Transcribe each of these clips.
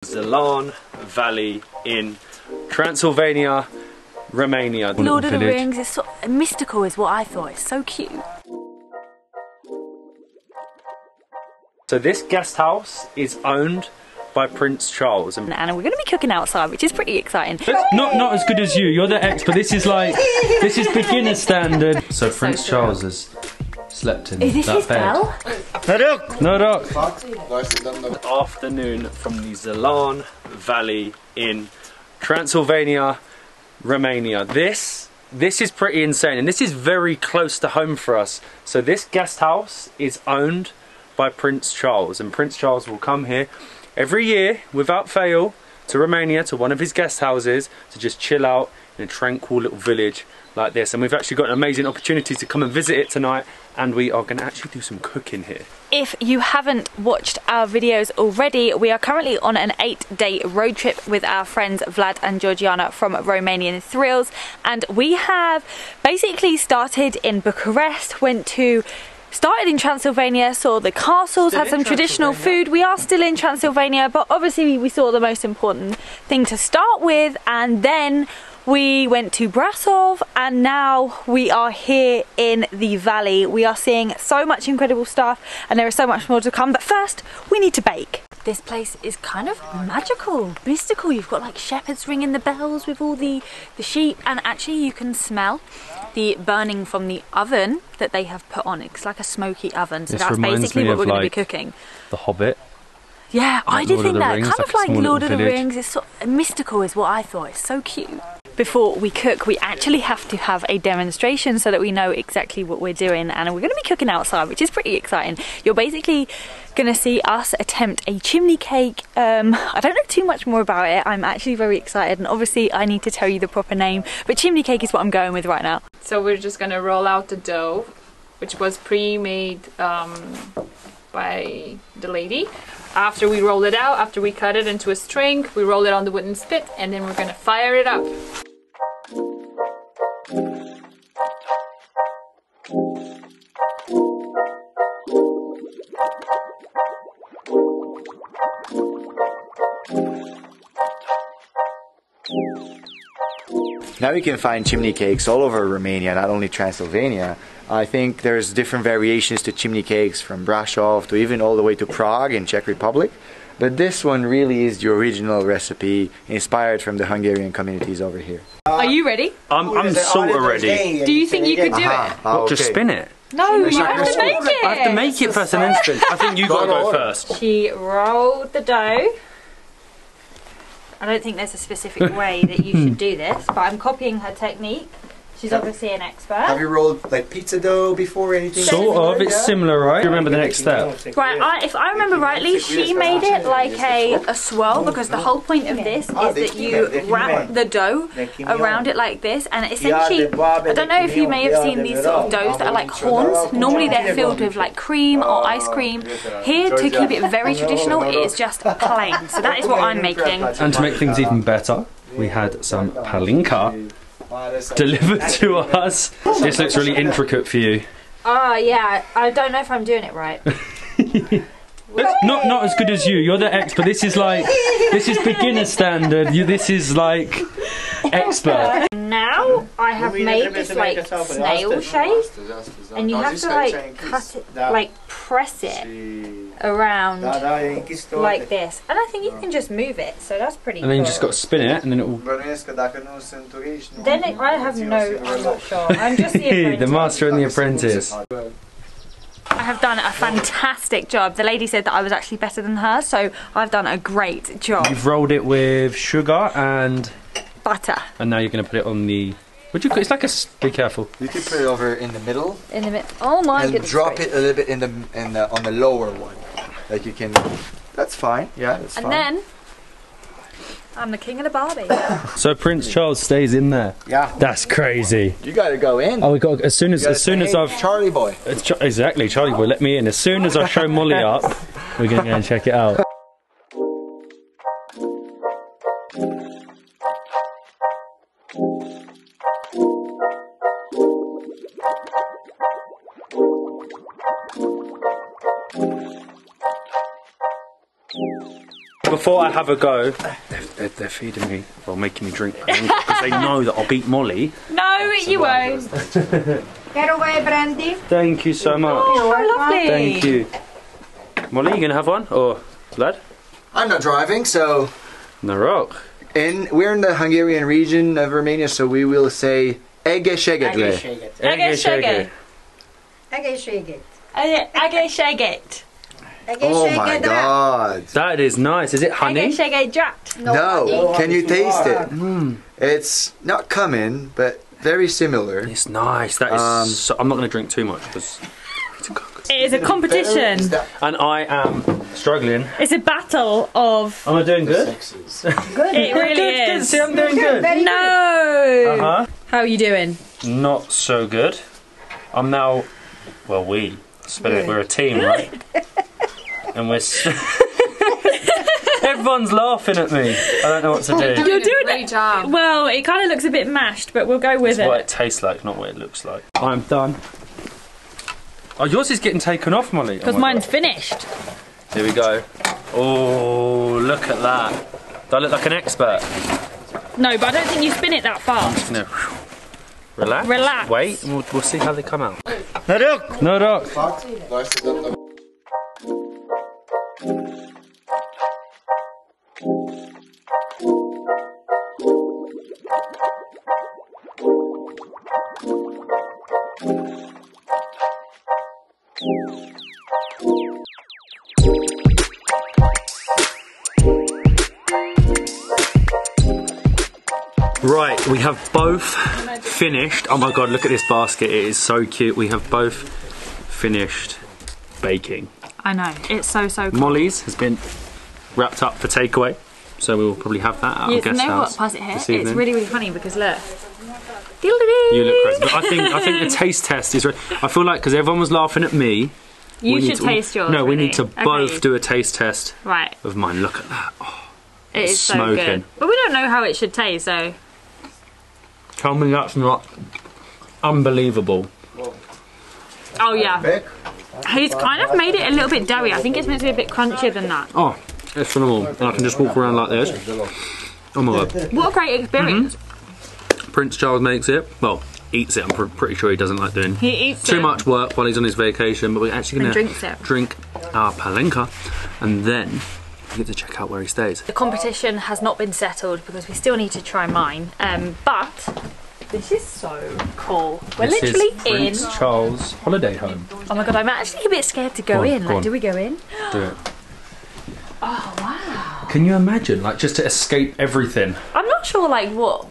Cellar Valley in Transylvania, Romania. Lord of the Rings is so mystical is what I thought. It's so cute. So this guest house is owned by Prince Charles. And we're going to be cooking outside, which is pretty exciting. Not as good as you. You're the expert. This is like, this is beginner standard. So Prince Charles has slept in that bed. Is this his bell? No, Good afternoon from the Cellar Valley in Transylvania, Romania. This is pretty insane, and this is very close to home for us. So this guest house is owned by Prince Charles, and Prince Charles will come here every year without fail to Romania, to one of his guest houses, to just chill out in a tranquil little village like this. And we've actually got an amazing opportunity to come and visit it tonight, and we are going to actually do some cooking here. If you haven't watched our videos already, we are currently on an 8-day road trip with our friends Vlad and Georgiana from Romanian Thrills, and we have basically started in Bucharest, started in Transylvania, saw the castles, had some traditional food. We are still in Transylvania, but obviously we saw the most important thing to start with, and then we went to Brasov, and now we are here in the valley. We are seeing so much incredible stuff, and there is so much more to come, but first we need to bake. This place is kind of magical, mystical. You've got like shepherds ringing the bells with all the sheep, and actually you can smell the burning from the oven that they have put on. It's like a smoky oven, so that's basically what we're going to be cooking. The Hobbit. Yeah, I did think that. Kind of like Lord of the Rings. It's so mystical is what I thought. It's so cute. Before we cook, we actually have to have a demonstration so that we know exactly what we're doing, and we're going to be cooking outside, which is pretty exciting. You're basically going to see us attempt a chimney cake. I don't know too much more about it. I'm actually very excited, and obviously I need to tell you the proper name, but chimney cake is what I'm going with right now. So we're just going to roll out the dough, which was pre-made by the lady. After we roll it out, after we cut it into a string, we roll it on the wooden spit, and then we're going to fire it up. Now you can find chimney cakes all over Romania, not only Transylvania. I think there's different variations to chimney cakes, from Brasov to even all the way to Prague in Czech Republic. But this one really is the original recipe, inspired from the Hungarian communities over here. Are you ready? I'm sort of ready. Do you think you could do it? What, just spin it? No, you have to make it. I have to make it first and then spin. I think you got to go first. She rolled the dough. I don't think there's a specific way that you should do this, but I'm copying her technique. She's obviously an expert. Have you rolled like pizza dough before or anything? Sort of, it's similar, right? Do you remember the next step? Right, if I remember rightly, she made it like a swirl, because the whole point of this is that you wrap the dough around it like this, and essentially, I don't know if you may have seen these sort of doughs that are like horns. Normally they're filled with like cream or ice cream. Here, to keep it very traditional, it is just plain. So that is what I'm making. And to make things even better, we had some palinka delivered to us. This looks really intricate for you. Oh yeah, I don't know if I'm doing it right. Not as good as you. You're the expert. This is like, this is beginner standard. This is like expert. Now I have made this like snail shape, and you have to like cut it, like press it around like this, and I think you can just move it, so that's pretty And then cool. you just got to spin it, and then it will... Then I'm not sure. I'm just the apprentice. The master and the apprentice. I have done a fantastic job. The lady said that I was actually better than her, so I've done a great job. You've rolled it with sugar and... butter. And now you're going to put it on the... Would you? It's like a... Be careful. You can put it over in the middle. In the middle. Oh my goodness. And drop it a little bit on the lower one. Like you can... That's fine. Yeah, that's fine. And then... I'm the king of the Barbie. So Prince Charles stays in there. Yeah. That's crazy. You gotta go in. Oh, we got as soon as I've Charlie boy. Exactly, Charlie boy. Let me in. As soon as I show Molly up, we're gonna go and check it out. before I have a go, they're feeding me, well, making me drink because they know that I'll beat Molly. No, you won't. Thank you so much. Oh, how lovely. Thank you. Molly, you gonna have one, or Vlad? I'm not driving, so. No rock. We're in the Hungarian region of Romania, so we will say egészségedre. Egészségedre. Oh my god. That is nice. Is it honey? No. Can you taste it? It's not common, but very similar. It's nice. That is. So, I'm not going to drink too much because it is a competition, and I am struggling. It's a battle of. Am I doing good? Good. It really is. See, I'm doing good. No. How are you doing? Not so good. I'm now. Well, we're a team, right? And we're. Everyone's laughing at me. I don't know what to do. You're doing a great job. Well, it kind of looks a bit mashed, but we'll go with it. It's what it tastes like, not what it looks like. I'm done. Oh, yours is getting taken off, Molly. Because mine's finished. Here we go. Oh, look at that. Do I look like an expert? No, but I don't think you spin it that fast. No. Relax. Relax. Wait, and we'll see how they come out. No rock. No rock. Right, we have both finished. Oh my god, look at this basket. It is so cute. We have both finished baking. I know, it's so cool. Molly's has been wrapped up for takeaway, so we will probably have that at our guest house. Pass it here. It's really funny because look. You look crazy. But I think the taste test is. I feel like because everyone was laughing at me. You should taste yours. No, we need to both do a taste test. Right. Of mine. Look at that. Oh, it is so good. But we don't know how it should taste, so. Tell me that's not unbelievable. Oh yeah. He's kind of made it a little bit doughy. I think it's meant to be a bit crunchier than that. Oh, it's phenomenal. And I can just walk around like this. Oh my god. What a great experience. Prince Charles makes it. Well, eats it. I'm pretty sure he doesn't like doing too much work while he's on his vacation. But we're actually going to drink our palenka and then we get to check out where he stays. The competition has not been settled because we still need to try mine. But this is so cool. We're literally in Prince Charles holiday home. Oh my god, I'm actually a bit scared to go in. Like, do we go in? Do it. Oh wow. Can you imagine, like, just to escape everything? I'm not sure, like, what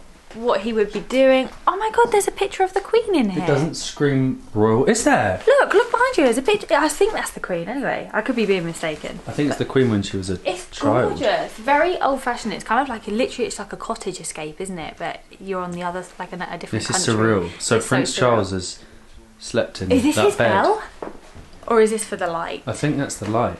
he would be doing. Oh my god, there's a picture of the Queen in here. It doesn't scream royal. Is there? Look behind you. There's a picture. I think that's the Queen. Anyway, I could be being mistaken. I think it's the Queen when she was a child. It's gorgeous. Very old-fashioned. It's kind of like it's like a cottage escape, isn't it? But you're on the other, like, in a different country. This is surreal. So Prince Charles has slept in that bed. Is this his bell? Or is this for the light? I think that's the light.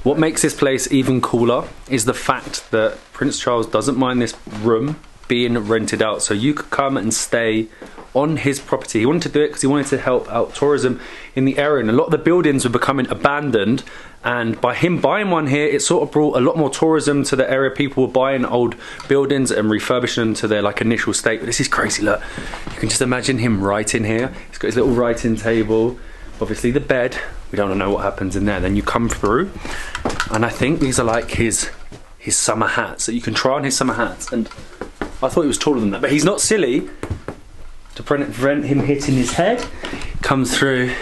What makes this place even cooler is the fact that Prince Charles doesn't mind this room being rented out, so you could come and stay on his property. He wanted to do it because he wanted to help out tourism in the area, and a lot of the buildings were becoming abandoned, and by him buying one here, it sort of brought a lot more tourism to the area. People were buying old buildings and refurbishing them to their like initial state. But this is crazy. Look, you can just imagine him writing here. He's got his little writing table, obviously the bed. We don't know what happens in there. Then you come through, and I think these are like his summer hats that you can try on his summer hats. And I thought he was taller than that, but he's not silly to prevent him hitting his head. Comes through,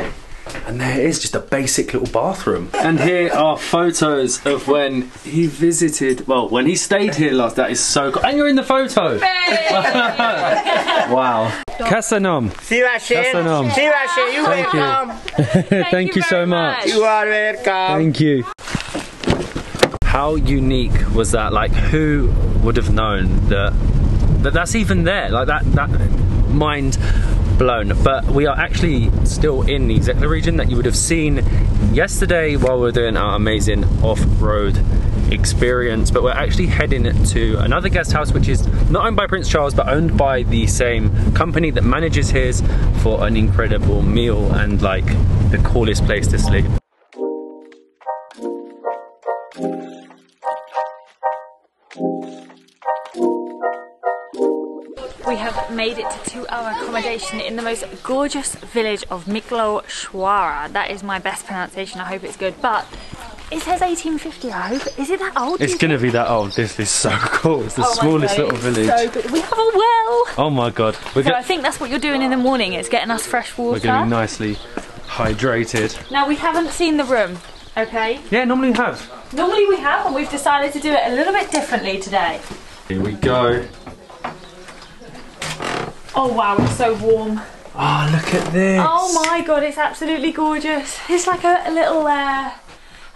and there it is, just a basic little bathroom. And here are photos of when he visited, well, when he stayed here last. That is so cool. And you're in the photo. Wow. Kasanom. Kasanom. Thank you. Thank you so much. You are welcome. Thank you. How unique was that? Like, who would have known that's even there? Like that mind blown. But we are actually still in the Cellar region that you would have seen yesterday while we were doing our amazing off-road experience. But we're actually heading to another guest house which is not owned by Prince Charles but owned by the same company that manages his, for an incredible meal and like the coolest place to sleep. We have made it to our accommodation in the most gorgeous village of Mikloshwara. That is my best pronunciation, I hope it's good, but it says 1850, I hope. Is it that old? It's going to be that old. This is so cool. It's the smallest little village. So good. We have a well. Oh my god. So I think that's what you're doing in the morning, is getting us fresh water. We're going to be nicely hydrated. Now, we haven't seen the room, okay? Yeah, normally we have. Normally we have, but we've decided to do it a little bit differently today. Here we go. Oh wow, it's so warm. Oh, look at this. Oh my god, it's absolutely gorgeous. It's like a little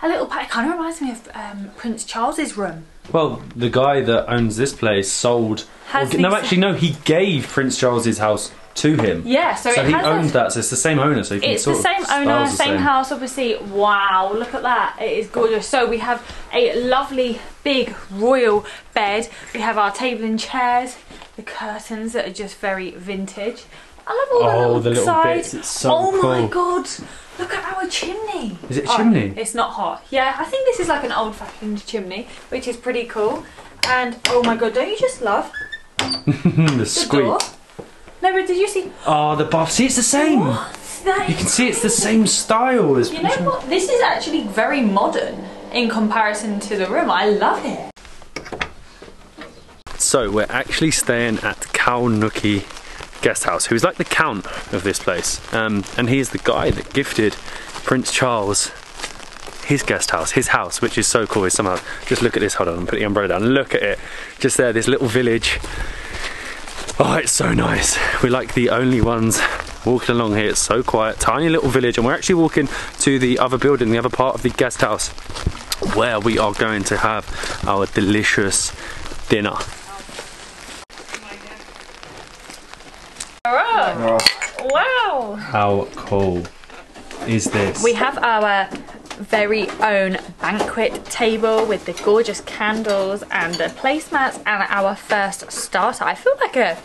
it kind of reminds me of Prince Charles's room. Well, the guy that owns this place sold... no, he gave Prince Charles's house to him. Yeah, so he owned that, so it's the same owner. So it's the same owner, same house, obviously. Wow, look at that. It is gorgeous. So we have a lovely, big, royal bed. We have our table and chairs. The curtains that are just very vintage. I love all the little bits. It's so cool. Oh my god, look at our chimney. Is it a chimney? It's not hot. Yeah, I think this is like an old-fashioned chimney, which is pretty cool. And oh my god, don't you just love the squeak? Door? No, but did you see? Oh, the bath. See, it's the same. You can see it's the same style as. You know what? This is actually very modern in comparison to the room. I love it. So we're actually staying at Kaunooki guest house, who's like the count of this place, and he's the guy that gifted Prince Charles his guest house, his house, which is so cool. Is somehow, just look at this. Hold on, put the umbrella down. Look at it, just there, this little village. Oh, it's so nice. We're like the only ones walking along here. It's so quiet, tiny little village, and we're actually walking to the other building, the other part of the guest house, where we are going to have our delicious dinner. Wow! How cool is this? We have our very own banquet table with the gorgeous candles and the placemats and our first starter. I feel like a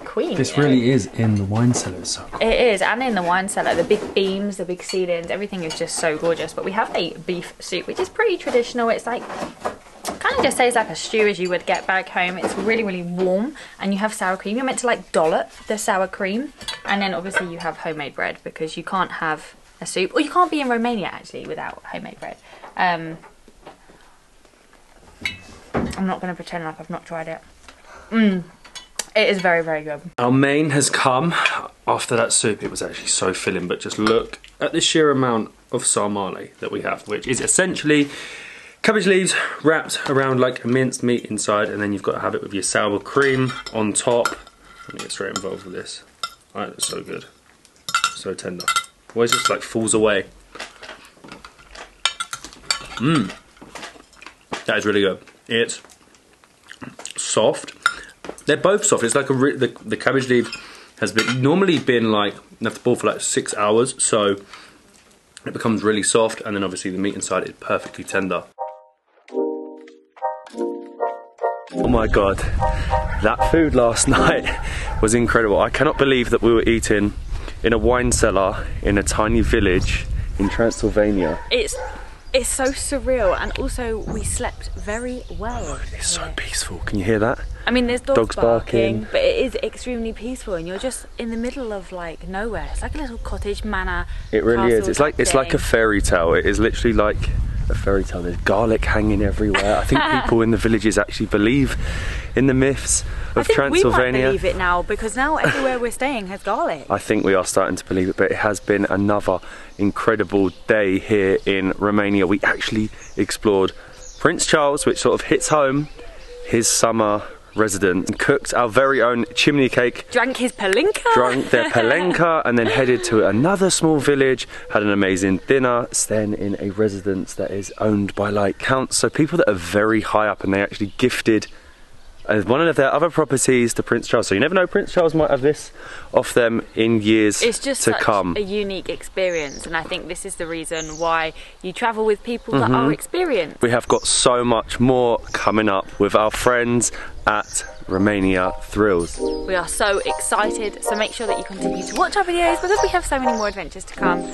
queen. This really is in the wine cellar. So it is, and in the wine cellar, the big beams, the big ceilings, everything is just so gorgeous. But we have a beef soup, which is pretty traditional. It's like kind of just tastes like a stew as you would get back home. It's really, really warm, and you have sour cream. You're meant to like dollop the sour cream, and then obviously you have homemade bread, because you can't have a soup, or you can't be in Romania actually without homemade bread. I'm not going to pretend like I've not tried it. It is very, very good. Our main has come after that soup. It was actually so filling, but just look at the sheer amount of sarmale that we have, which is essentially cabbage leaves wrapped around like a minced meat inside, and then you've got to have it with your sour cream on top. I'm gonna get straight involved with this. That looks so good. So tender. Always just like falls away. That is really good. It's soft. They're both soft. It's like the cabbage leaf has normally been like, you have to boil for like 6 hours, so it becomes really soft, and then obviously the meat inside is perfectly tender. Oh my god, that food last night was incredible. I cannot believe that we were eating in a wine cellar in a tiny village in Transylvania. It's so surreal, and also we slept very well. It's so peaceful. Can you hear that? I mean, there's dogs barking, but it is extremely peaceful, and you're just in the middle of like nowhere. It's like a little cottage manor. It really is. It's like a fairy tale. It is literally like a fairy tale. There's garlic hanging everywhere. I think people in the villages actually believe in the myths of Transylvania. We might believe it now, because now everywhere we're staying has garlic. I think we are starting to believe it, but it has been another incredible day here in Romania. We actually explored Prince Charles, which sort of hits home, his summer residence, and cooked our very own chimney cake. Drank his palinka. Drank their palinka, and then headed to another small village, had an amazing dinner, staying in a residence that is owned by like counts, so people that are very high up, and they actually gifted one of their other properties to Prince Charles. So you never know, Prince Charles might have this off them in years to come. It's just such a unique experience, and I think this is the reason why you travel with people that are experienced. We have got so much more coming up with our friends at Romania Thrills. We are so excited, so make sure that you continue to watch our videos, because we have so many more adventures to come.